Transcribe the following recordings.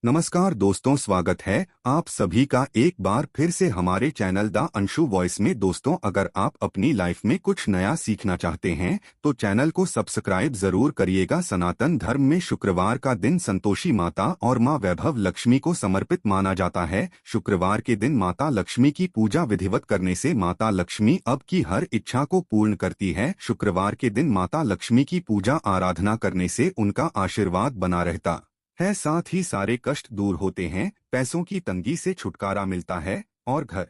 नमस्कार दोस्तों, स्वागत है आप सभी का एक बार फिर से हमारे चैनल द अंशु वॉइस में। दोस्तों, अगर आप अपनी लाइफ में कुछ नया सीखना चाहते हैं तो चैनल को सब्सक्राइब जरूर करिएगा। सनातन धर्म में शुक्रवार का दिन संतोषी माता और मां वैभव लक्ष्मी को समर्पित माना जाता है। शुक्रवार के दिन माता लक्ष्मी की पूजा विधिवत करने से माता लक्ष्मी अब की हर इच्छा को पूर्ण करती है। शुक्रवार के दिन माता लक्ष्मी की पूजा आराधना करने से उनका आशीर्वाद बना रहता है, साथ ही सारे कष्ट दूर होते हैं, पैसों की तंगी से छुटकारा मिलता है और घर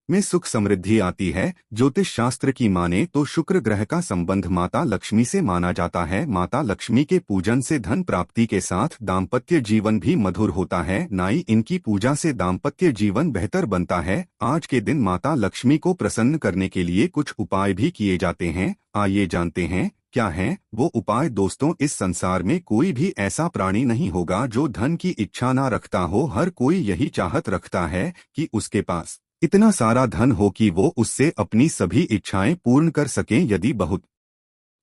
में सुख समृद्धि आती है। ज्योतिष शास्त्र की माने तो शुक्र ग्रह का संबंध माता लक्ष्मी से माना जाता है। माता लक्ष्मी के पूजन से धन प्राप्ति के साथ दाम्पत्य जीवन भी मधुर होता है। नाई इनकी पूजा से दाम्पत्य जीवन बेहतर बनता है। आज के दिन माता लक्ष्मी को प्रसन्न करने के लिए कुछ उपाय भी किए जाते हैं। आइए जानते हैं क्या है वो उपाय। दोस्तों, इस संसार में कोई भी ऐसा प्राणी नहीं होगा जो धन की इच्छा ना रखता हो। हर कोई यही चाहत रखता है कि उसके पास इतना सारा धन हो कि वो उससे अपनी सभी इच्छाएं पूर्ण कर सकें। यदि बहुत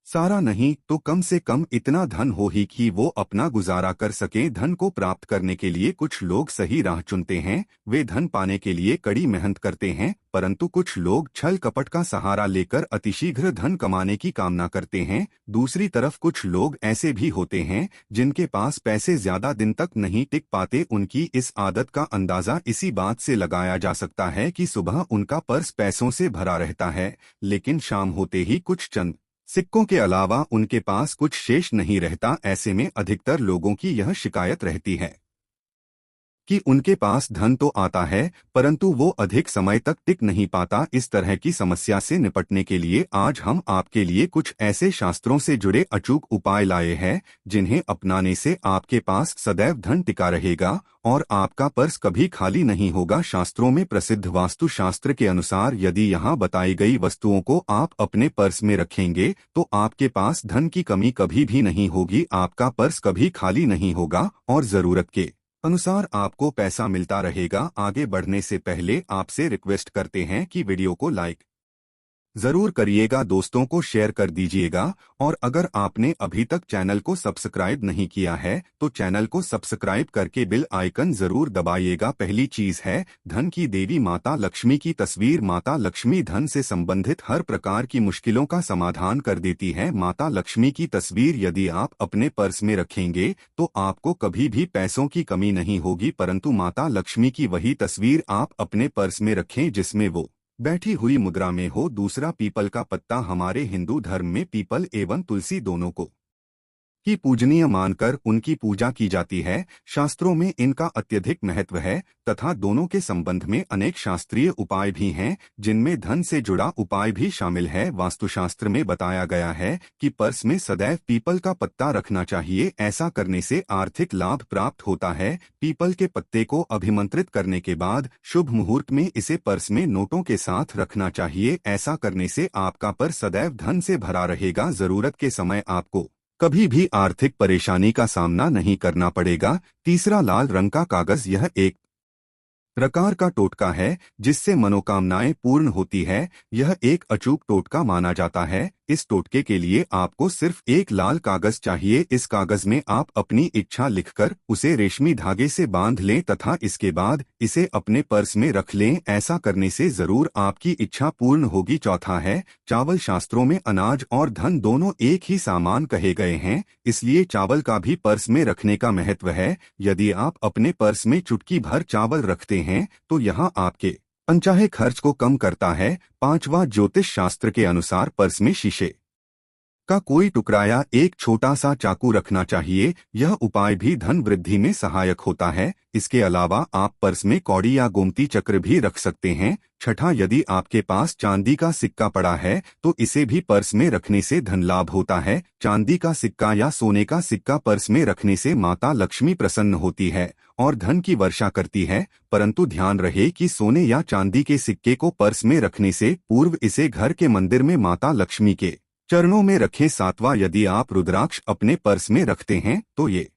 सारा नहीं तो कम से कम इतना धन हो ही कि वो अपना गुजारा कर सकें। धन को प्राप्त करने के लिए कुछ लोग सही राह चुनते हैं। वे धन पाने के लिए कड़ी मेहनत करते हैं, परंतु कुछ लोग छल कपट का सहारा लेकर अतिशीघ्र धन कमाने की कामना करते हैं। दूसरी तरफ कुछ लोग ऐसे भी होते हैं जिनके पास पैसे ज्यादा दिन तक नहीं टिक पाते। उनकी इस आदत का अंदाजा इसी बात से लगाया जा सकता है कि सुबह उनका पर्स पैसों से भरा रहता है, लेकिन शाम होते ही कुछ चंद सिक्कों के अलावा उनके पास कुछ शेष नहीं रहता। ऐसे में अधिकतर लोगों की यह शिकायत रहती है कि उनके पास धन तो आता है परंतु वो अधिक समय तक टिक नहीं पाता। इस तरह की समस्या से निपटने के लिए आज हम आपके लिए कुछ ऐसे शास्त्रों से जुड़े अचूक उपाय लाए हैं जिन्हें अपनाने से आपके पास सदैव धन टिका रहेगा और आपका पर्स कभी खाली नहीं होगा। शास्त्रों में प्रसिद्ध वास्तु शास्त्र के अनुसार यदि यहाँ बताई गई वस्तुओं को आप अपने पर्स में रखेंगे तो आपके पास धन की कमी कभी भी नहीं होगी। आपका पर्स कभी खाली नहीं होगा और जरूरत के अनुसार आपको पैसा मिलता रहेगा। आगे बढ़ने से पहले आपसे रिक्वेस्ट करते हैं कि वीडियो को लाइक जरूर करिएगा, दोस्तों को शेयर कर दीजिएगा और अगर आपने अभी तक चैनल को सब्सक्राइब नहीं किया है तो चैनल को सब्सक्राइब करके बेल आइकन जरूर दबाइएगा। पहली चीज है धन की देवी माता लक्ष्मी की तस्वीर। माता लक्ष्मी धन से संबंधित हर प्रकार की मुश्किलों का समाधान कर देती है। माता लक्ष्मी की तस्वीर यदि आप अपने पर्स में रखेंगे तो आपको कभी भी पैसों की कमी नहीं होगी, परंतु माता लक्ष्मी की वही तस्वीर आप अपने पर्स में रखें जिसमें वो बैठी हुई मुद्रा में हो। दूसरा, पीपल का पत्ता। हमारे हिंदू धर्म में पीपल एवं तुलसी दोनों को की पूजनीय मानकर उनकी पूजा की जाती है। शास्त्रों में इनका अत्यधिक महत्व है तथा दोनों के संबंध में अनेक शास्त्रीय उपाय भी हैं जिनमें धन से जुड़ा उपाय भी शामिल है। वास्तुशास्त्र में बताया गया है कि पर्स में सदैव पीपल का पत्ता रखना चाहिए। ऐसा करने से आर्थिक लाभ प्राप्त होता है। पीपल के पत्ते को अभिमंत्रित करने के बाद शुभ मुहूर्त में इसे पर्स में नोटों के साथ रखना चाहिए। ऐसा करने से आपका पर्स सदैव धन से भरा रहेगा। जरूरत के समय आपको कभी भी आर्थिक परेशानी का सामना नहीं करना पड़ेगा। तीसरा, लाल रंग का कागज। यह एक प्रकार का टोटका है जिससे मनोकामनाएं पूर्ण होती है। यह एक अचूक टोटका माना जाता है। इस टोटके के लिए आपको सिर्फ एक लाल कागज चाहिए। इस कागज में आप अपनी इच्छा लिखकर उसे रेशमी धागे से बांध लें तथा इसके बाद इसे अपने पर्स में रख लें। ऐसा करने से जरूर आपकी इच्छा पूर्ण होगी। चौथा है चावल। शास्त्रों में अनाज और धन दोनों एक ही सामान कहे गए हैं, इसलिए चावल का भी पर्स में रखने का महत्व है। यदि आप अपने पर्स में चुटकी भर चावल रखते हैं तो यहाँ आपके अनचाहे खर्च को कम करता है। पांचवा, ज्योतिष शास्त्र के अनुसार पर्स में शीशे का कोई टुकड़ा या एक छोटा सा चाकू रखना चाहिए। यह उपाय भी धन वृद्धि में सहायक होता है। इसके अलावा आप पर्स में कौड़ी या गोमती चक्र भी रख सकते हैं। छठा, यदि आपके पास चांदी का सिक्का पड़ा है तो इसे भी पर्स में रखने से धन लाभ होता है। चांदी का सिक्का या सोने का सिक्का पर्स में रखने से माता लक्ष्मी प्रसन्न होती है और धन की वर्षा करती है, परंतु ध्यान रहे कि सोने या चांदी के सिक्के को पर्स में रखने से पूर्व इसे घर के मंदिर में माता लक्ष्मी के चरणों में रखें। सातवां, यदि आप रुद्राक्ष अपने पर्स में रखते हैं तो ये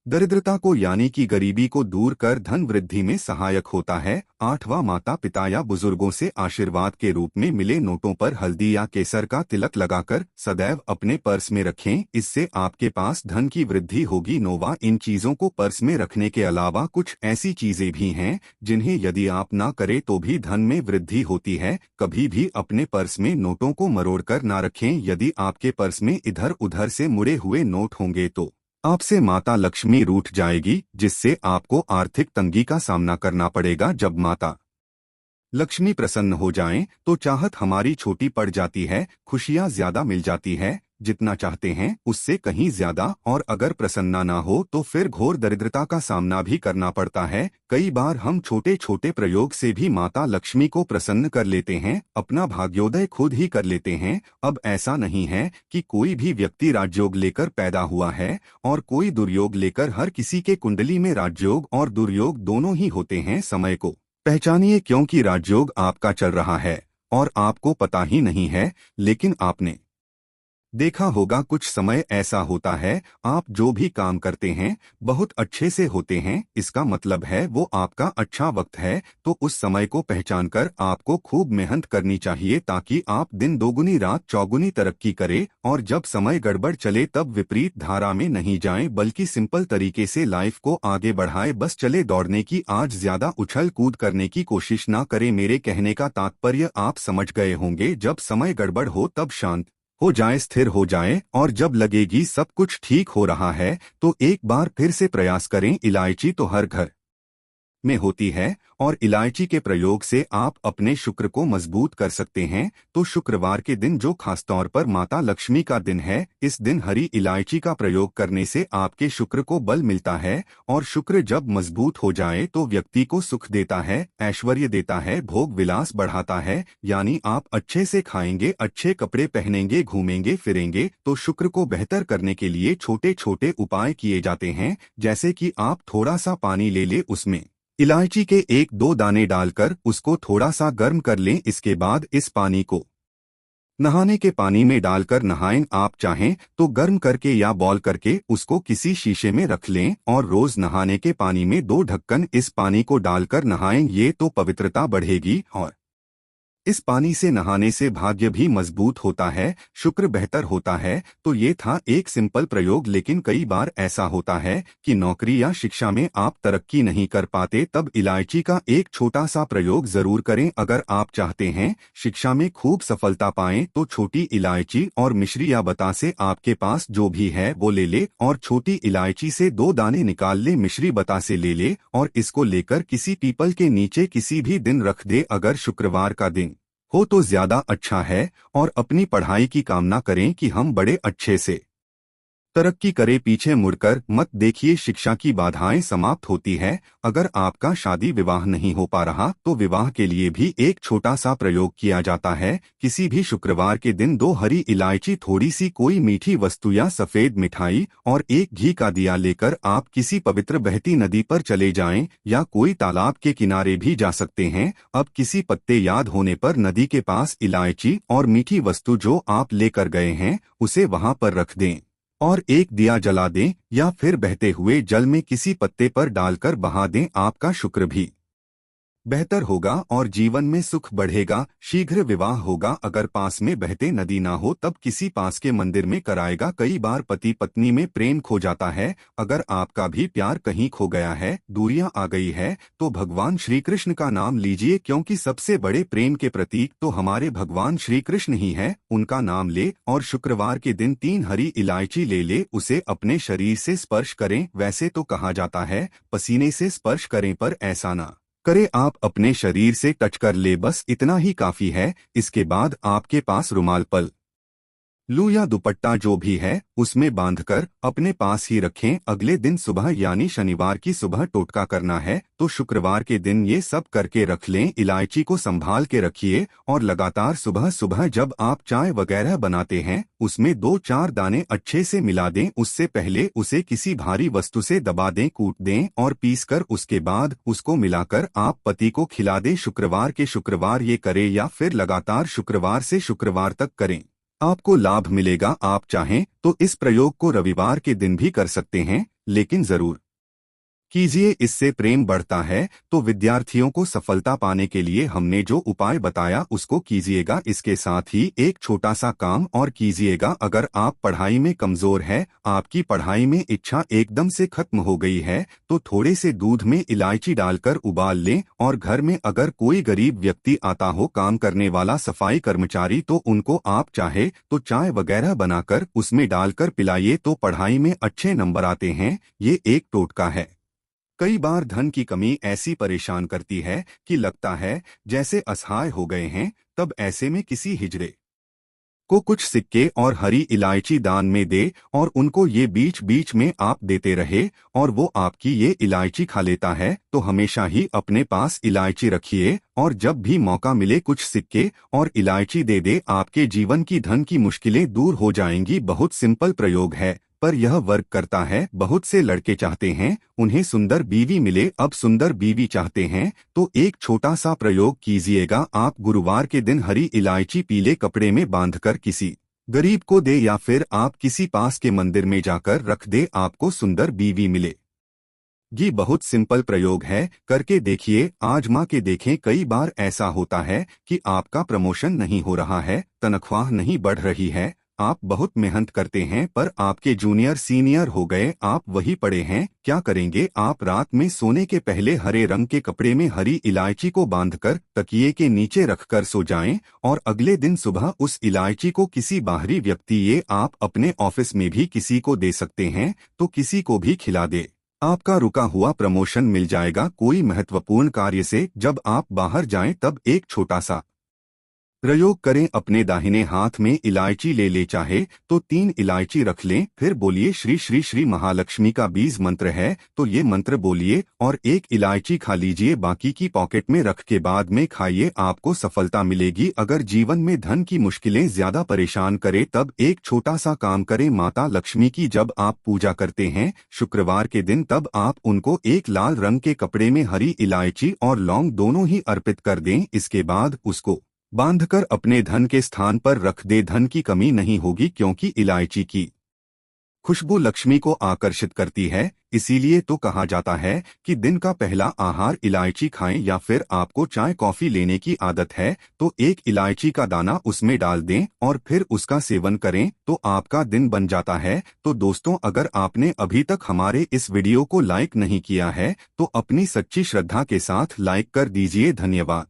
दरिद्रता को यानी कि गरीबी को दूर कर धन वृद्धि में सहायक होता है। आठवां, माता पिता या बुजुर्गों से आशीर्वाद के रूप में मिले नोटों पर हल्दी या केसर का तिलक लगाकर सदैव अपने पर्स में रखें, इससे आपके पास धन की वृद्धि होगी। नौवां, इन चीजों को पर्स में रखने के अलावा कुछ ऐसी चीजें भी हैं जिन्हें यदि आप ना करें तो भी धन में वृद्धि होती है। कभी भी अपने पर्स में नोटों को मरोड़कर ना रखें। यदि आपके पर्स में इधर उधर से मुड़े हुए नोट होंगे तो आपसे माता लक्ष्मी रूठ जाएगी, जिससे आपको आर्थिक तंगी का सामना करना पड़ेगा। जब माता लक्ष्मी प्रसन्न हो जाएं, तो चाहत हमारी छोटी पड़ जाती है, खुशियां ज्यादा मिल जाती है, जितना चाहते हैं उससे कहीं ज्यादा। और अगर प्रसन्ना ना हो तो फिर घोर दरिद्रता का सामना भी करना पड़ता है। कई बार हम छोटे छोटे प्रयोग से भी माता लक्ष्मी को प्रसन्न कर लेते हैं, अपना भाग्योदय खुद ही कर लेते हैं। अब ऐसा नहीं है कि कोई भी व्यक्ति राजयोग लेकर पैदा हुआ है और कोई दुर्योग लेकर। हर किसी के कुंडली में राजयोग और दुर्योग दोनों ही होते हैं। समय को पहचानिए, क्योंकि राजयोग आपका चल रहा है और आपको पता ही नहीं है। लेकिन आपने देखा होगा कुछ समय ऐसा होता है, आप जो भी काम करते हैं बहुत अच्छे से होते हैं, इसका मतलब है वो आपका अच्छा वक्त है। तो उस समय को पहचानकर आपको खूब मेहनत करनी चाहिए, ताकि आप दिन दोगुनी रात चौगुनी तरक्की करें। और जब समय गड़बड़ चले तब विपरीत धारा में नहीं जाएं, बल्कि सिंपल तरीके से लाइफ को आगे बढ़ाएं। बस चले दौड़ने की, आज ज्यादा उछल कूद करने की कोशिश ना करें। मेरे कहने का तात्पर्य आप समझ गए होंगे। जब समय गड़बड़ हो तब शांत हो जाए, स्थिर हो जाए, और जब लगेगी सब कुछ ठीक हो रहा है तो एक बार फिर से प्रयास करें। इलायची तो हर घर में होती है और इलायची के प्रयोग से आप अपने शुक्र को मजबूत कर सकते हैं। तो शुक्रवार के दिन, जो खासतौर पर माता लक्ष्मी का दिन है, इस दिन हरी इलायची का प्रयोग करने से आपके शुक्र को बल मिलता है। और शुक्र जब मजबूत हो जाए तो व्यक्ति को सुख देता है, ऐश्वर्य देता है, भोग विलास बढ़ाता है। यानी आप अच्छे से खाएंगे, अच्छे कपड़े पहनेंगे, घूमेंगे फिरेंगे। तो शुक्र को बेहतर करने के लिए छोटे छोटे उपाय किए जाते हैं, जैसे कि आप थोड़ा सा पानी ले ले, उसमें इलायची के 1-2 दाने डालकर उसको थोड़ा सा गर्म कर लें। इसके बाद इस पानी को नहाने के पानी में डालकर नहाएं। आप चाहें तो गर्म करके या बॉयल करके उसको किसी शीशे में रख लें और रोज नहाने के पानी में 2 ढक्कन इस पानी को डालकर नहाएं। ये तो पवित्रता बढ़ेगी और इस पानी से नहाने से भाग्य भी मजबूत होता है, शुक्र बेहतर होता है। तो ये था एक सिंपल प्रयोग, लेकिन कई बार ऐसा होता है कि नौकरी या शिक्षा में आप तरक्की नहीं कर पाते, तब इलायची का एक छोटा सा प्रयोग जरूर करें। अगर आप चाहते हैं शिक्षा में खूब सफलता पाएं तो छोटी इलायची और मिश्री या बतासे, आपके पास जो भी है वो ले ले, और छोटी इलायची से 2 दाने निकाल ले, मिश्री बतासे ले ले, और इसको लेकर किसी पीपल के नीचे किसी भी दिन रख दे। अगर शुक्रवार का दिन हो तो ज्यादा अच्छा है। और अपनी पढ़ाई की कामना करें कि हम बड़े अच्छे से तरक्की करे। पीछे मुड़कर मत देखिए, शिक्षा की बाधाएं समाप्त होती है। अगर आपका शादी विवाह नहीं हो पा रहा तो विवाह के लिए भी एक छोटा सा प्रयोग किया जाता है। किसी भी शुक्रवार के दिन 2 हरी इलायची, थोड़ी सी कोई मीठी वस्तु या सफेद मिठाई और 1 घी का दिया लेकर आप किसी पवित्र बहती नदी पर चले जाएं या कोई तालाब के किनारे भी जा सकते हैं। अब किसी पत्ते याद होने पर नदी के पास इलायची और मीठी वस्तु जो आप लेकर गए हैं उसे वहां पर रख दें और एक दिया जला दें, या फिर बहते हुए जल में किसी पत्ते पर डालकर बहा दें। आपका शुक्र भी बेहतर होगा और जीवन में सुख बढ़ेगा, शीघ्र विवाह होगा। अगर पास में बहते नदी ना हो तब किसी पास के मंदिर में कराएगा। कई बार पति पत्नी में प्रेम खो जाता है। अगर आपका भी प्यार कहीं खो गया है, दूरियां आ गई है, तो भगवान श्री कृष्ण का नाम लीजिए, क्योंकि सबसे बड़े प्रेम के प्रतीक तो हमारे भगवान श्री कृष्ण ही है। उनका नाम ले और शुक्रवार के दिन 3 हरी इलायची ले ले, उसे अपने शरीर से स्पर्श करें। वैसे तो कहा जाता है पसीने से स्पर्श करें, पर ऐसा ना करे, आप अपने शरीर से टच कर ले, बस इतना ही काफी है। इसके बाद आपके पास रुमाल, पल लू या दुपट्टा जो भी है उसमें बांधकर अपने पास ही रखें। अगले दिन सुबह यानी शनिवार की सुबह टोटका करना है, तो शुक्रवार के दिन ये सब करके रख लें। इलायची को संभाल के रखिए और लगातार सुबह सुबह जब आप चाय वगैरह बनाते हैं उसमें 2-4 दाने अच्छे से मिला दें। उससे पहले उसे किसी भारी वस्तु से दबा दें, कूट दें और पीस कर उसके बाद उसको मिलाकर आप पति को खिला दें। शुक्रवार के शुक्रवार ये करें या फिर लगातार शुक्रवार से शुक्रवार तक करें, आपको लाभ मिलेगा। आप चाहें तो इस प्रयोग को रविवार के दिन भी कर सकते हैं। लेकिन जरूर कीजिए, इससे प्रेम बढ़ता है। तो विद्यार्थियों को सफलता पाने के लिए हमने जो उपाय बताया उसको कीजिएगा। इसके साथ ही एक छोटा सा काम और कीजिएगा। अगर आप पढ़ाई में कमजोर है, आपकी पढ़ाई में इच्छा एकदम से खत्म हो गई है, तो थोड़े से दूध में इलायची डालकर उबाल लें और घर में अगर कोई गरीब व्यक्ति आता हो, काम करने वाला सफाई कर्मचारी, तो उनको आप चाहे तो चाय वगैरह बनाकर उसमें डालकर पिलाइए, तो पढ़ाई में अच्छे नंबर आते हैं। ये एक टोटका है। कई बार धन की कमी ऐसी परेशान करती है कि लगता है जैसे असहाय हो गए हैं। तब ऐसे में किसी हिजड़े को कुछ सिक्के और हरी इलायची दान में दे और उनको ये बीच बीच में आप देते रहे और वो आपकी ये इलायची खा लेता है। तो हमेशा ही अपने पास इलायची रखिए और जब भी मौका मिले कुछ सिक्के और इलायची दे दे। आपके जीवन की धन की मुश्किलें दूर हो जाएंगी। बहुत सिंपल प्रयोग है पर यह वर्क करता है। बहुत से लड़के चाहते हैं उन्हें सुंदर बीवी मिले, अब सुंदर बीवी चाहते हैं तो एक छोटा सा प्रयोग कीजिएगा। आप गुरुवार के दिन हरी इलायची पीले कपड़े में बांधकर किसी गरीब को दे या फिर आप किसी पास के मंदिर में जाकर रख दे, आपको सुंदर बीवी मिले। ये बहुत सिंपल प्रयोग है, करके देखिए, आजमा के देखें। कई बार ऐसा होता है कि आपका प्रमोशन नहीं हो रहा है, तनख्वाह नहीं बढ़ रही है, आप बहुत मेहनत करते हैं पर आपके जूनियर सीनियर हो गए, आप वही पड़े हैं। क्या करेंगे आप? रात में सोने के पहले हरे रंग के कपड़े में हरी इलायची को बांधकर तकिए के नीचे रखकर सो जाएं और अगले दिन सुबह उस इलायची को किसी बाहरी व्यक्ति, ये आप अपने ऑफिस में भी किसी को दे सकते हैं, तो किसी को भी खिला दे। आपका रुका हुआ प्रमोशन मिल जाएगा। कोई महत्वपूर्ण कार्य से जब आप बाहर जाएं तब एक छोटा सा प्रयोग करें। अपने दाहिने हाथ में इलायची ले ले, चाहे तो 3 इलायची रख लें, फिर बोलिए श्री श्री श्री महालक्ष्मी का बीज मंत्र है तो ये मंत्र बोलिए और एक इलायची खा लीजिए, बाकी की पॉकेट में रख के बाद में खाइए, आपको सफलता मिलेगी। अगर जीवन में धन की मुश्किलें ज्यादा परेशान करे तब एक छोटा सा काम करें। माता लक्ष्मी की जब आप पूजा करते हैं शुक्रवार के दिन, तब आप उनको एक लाल रंग के कपड़े में हरी इलायची और लौंग दोनों ही अर्पित कर दें। इसके बाद उसको बांधकर अपने धन के स्थान पर रख दे। धन की कमी नहीं होगी क्योंकि इलायची की खुशबू लक्ष्मी को आकर्षित करती है। इसीलिए तो कहा जाता है कि दिन का पहला आहार इलायची खाएं। या फिर आपको चाय कॉफी लेने की आदत है तो एक इलायची का दाना उसमें डाल दें और फिर उसका सेवन करें तो आपका दिन बन जाता है। तो दोस्तों, अगर आपने अभी तक हमारे इस वीडियो को लाइक नहीं किया है तो अपनी सच्ची श्रद्धा के साथ लाइक कर दीजिए। धन्यवाद।